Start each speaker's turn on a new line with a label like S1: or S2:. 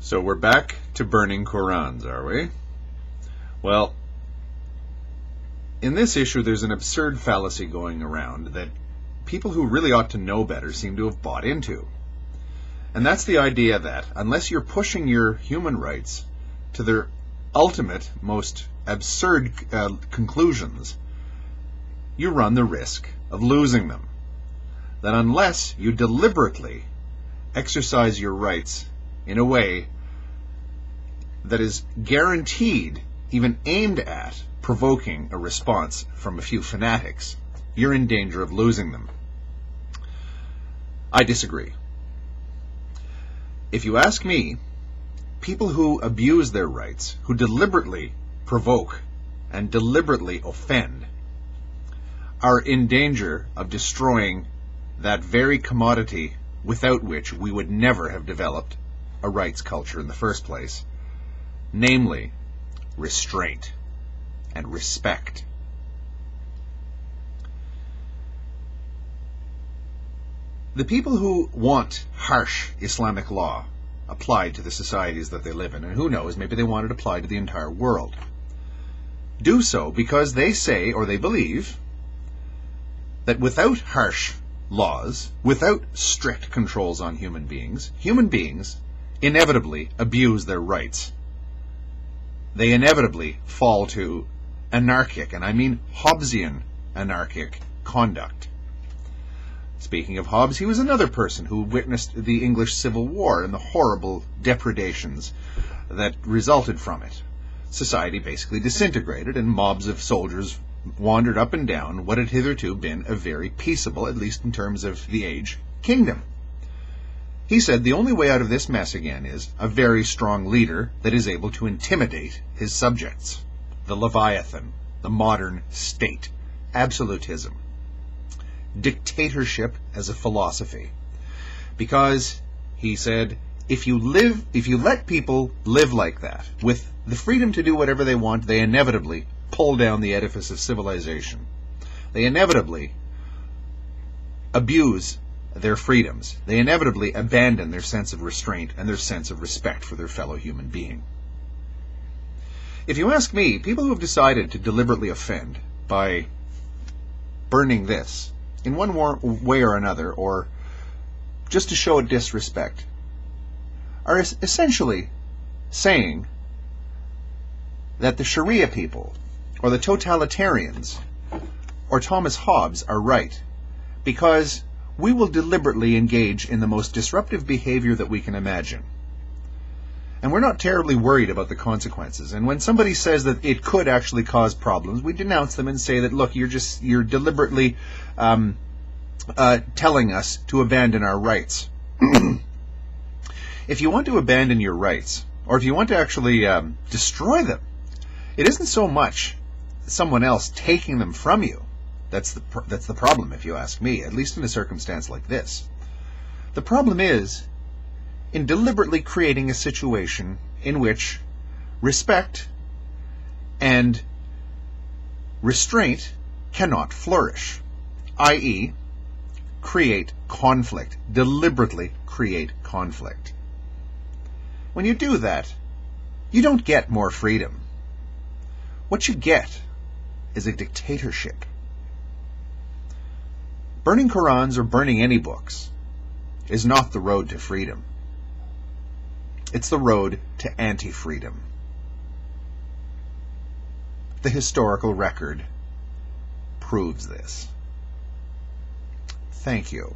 S1: So we're back to burning Qur'ans, are we? Well, in this issue there's an absurd fallacy going around that people who really ought to know better seem to have bought into. And that's the idea that unless you're pushing your human rights to their ultimate, most absurd conclusions, you run the risk of losing them. That unless you deliberately exercise your rights in a way that is guaranteed, even aimed at, provoking a response from a few fanatics, you're in danger of losing them. I disagree. If you ask me, people who abuse their rights, who deliberately provoke and deliberately offend, are in danger of destroying that very commodity without which we would never have developed a rights culture in the first place, namely restraint and respect. The people who want harsh Islamic law applied to the societies that they live in, and who knows, maybe they want it applied to the entire world, do so because they say, or they believe, that without harsh laws, without strict controls on human beings inevitably abuse their rights. They inevitably fall to anarchic, and I mean Hobbesian anarchic conduct. Speaking of Hobbes, he was another person who witnessed the English Civil War and the horrible depredations that resulted from it. Society basically disintegrated, and mobs of soldiers wandered up and down what had hitherto been a very peaceable, at least in terms of the age, kingdom. He said the only way out of this mess again is a very strong leader that is able to intimidate his subjects. The Leviathan, the modern state, absolutism, dictatorship as a philosophy. Because, he said, if you let people live like that, with the freedom to do whatever they want, they inevitably pull down the edifice of civilization. They inevitably abuse their freedoms. They inevitably abandon their sense of restraint and their sense of respect for their fellow human being. If you ask me, people who have decided to deliberately offend by burning this in one way or another, or just to show a disrespect, are essentially saying that the Sharia people, or the totalitarians, or Thomas Hobbes are right, because we will deliberately engage in the most disruptive behavior that we can imagine. And we're not terribly worried about the consequences. And when somebody says that it could actually cause problems, we denounce them and say that, look, you're deliberately telling us to abandon our rights. If you want to abandon your rights, or if you want to actually destroy them, it isn't so much someone else taking them from you. That's the problem, if you ask me, at least in a circumstance like this. The problem is in deliberately creating a situation in which respect and restraint cannot flourish, i.e., create conflict, deliberately create conflict. When you do that, you don't get more freedom. What you get is a dictatorship. Burning Qur'ans or burning any books is not the road to freedom. It's the road to anti-freedom. The historical record proves this. Thank you.